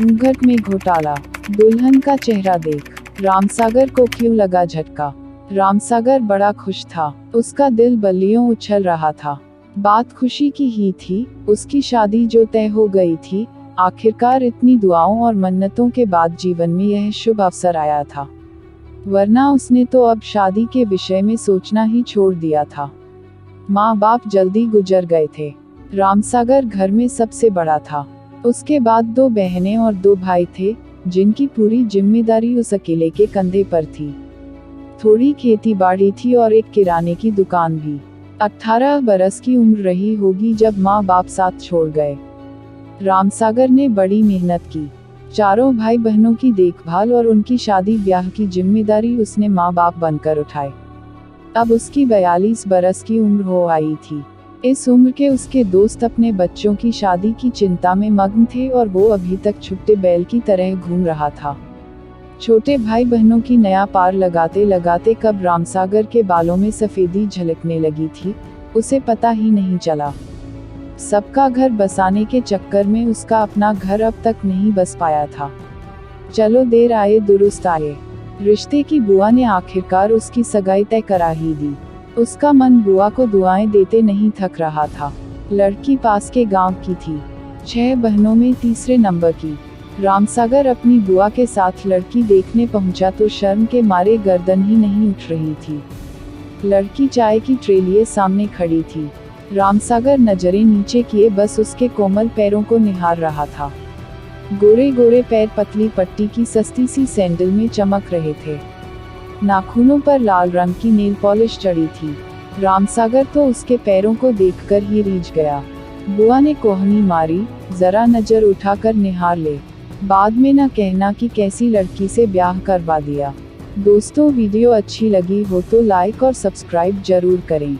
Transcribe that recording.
घूंघट में घोटाला, दुल्हन का चेहरा देख रामसागर को क्यों लगा झटका। रामसागर बड़ा खुश था, उसका दिल बल्लियों उछल रहा था। बात खुशी की ही थी, उसकी शादी जो तय हो गई थी। आखिरकार इतनी दुआओं और मन्नतों के बाद जीवन में यह शुभ अवसर आया था, वरना उसने तो अब शादी के विषय में सोचना ही छोड़ दिया था। माँ बाप जल्दी गुजर गए थे। रामसागर घर में सबसे बड़ा था। उसके बाद 2 बहनें और 2 भाई थे, जिनकी पूरी जिम्मेदारी उस अकेले के कंधे पर थी। थोड़ी खेती बाड़ी थी और एक किराने की दुकान भी। 18 बरस की उम्र रही होगी जब माँ बाप साथ छोड़ गए। रामसागर ने बड़ी मेहनत की। चारों भाई बहनों की देखभाल और उनकी शादी ब्याह की जिम्मेदारी उसने माँ बाप बनकर उठाए। अब उसकी 42 बरस की उम्र हो आई थी। इस उम्र के उसके दोस्त अपने बच्चों की शादी की चिंता में मग्न थे और वो अभी तक छुट्टे बैल की तरह घूम रहा था। छोटे भाई बहनों की नया पार लगाते लगाते कब रामसागर के बालों में सफेदी झलकने लगी थी, उसे पता ही नहीं चला। सबका घर बसाने के चक्कर में उसका अपना घर अब तक नहीं बस पाया था। चलो देर आए दुरुस्त आए। रिश्ते की बुआ ने आखिरकार उसकी सगाई तय करा ही दी। उसका मन बुआ को दुआएं देते नहीं थक रहा था। लड़की पास के गांव की थी, 6 बहनों में तीसरे नंबर की। रामसागर अपनी बुआ के साथ लड़की देखने पहुंचा तो शर्म के मारे गर्दन ही नहीं उठ रही थी। लड़की चाय की ट्रे लिए सामने खड़ी थी। रामसागर नजरें नीचे किए बस उसके कोमल पैरों को निहार रहा था। गोरे गोरे पैर पतली पट्टी की सस्ती सी सैंडल में चमक रहे थे। नाखूनों पर लाल रंग की नेल पॉलिश चढ़ी थी। रामसागर तो उसके पैरों को देखकर ही रीझ गया। बुआ ने कोहनी मारी, जरा नजर उठाकर निहार ले, बाद में न कहना कि कैसी लड़की से ब्याह करवा दिया। दोस्तों, वीडियो अच्छी लगी हो तो लाइक और सब्सक्राइब जरूर करें।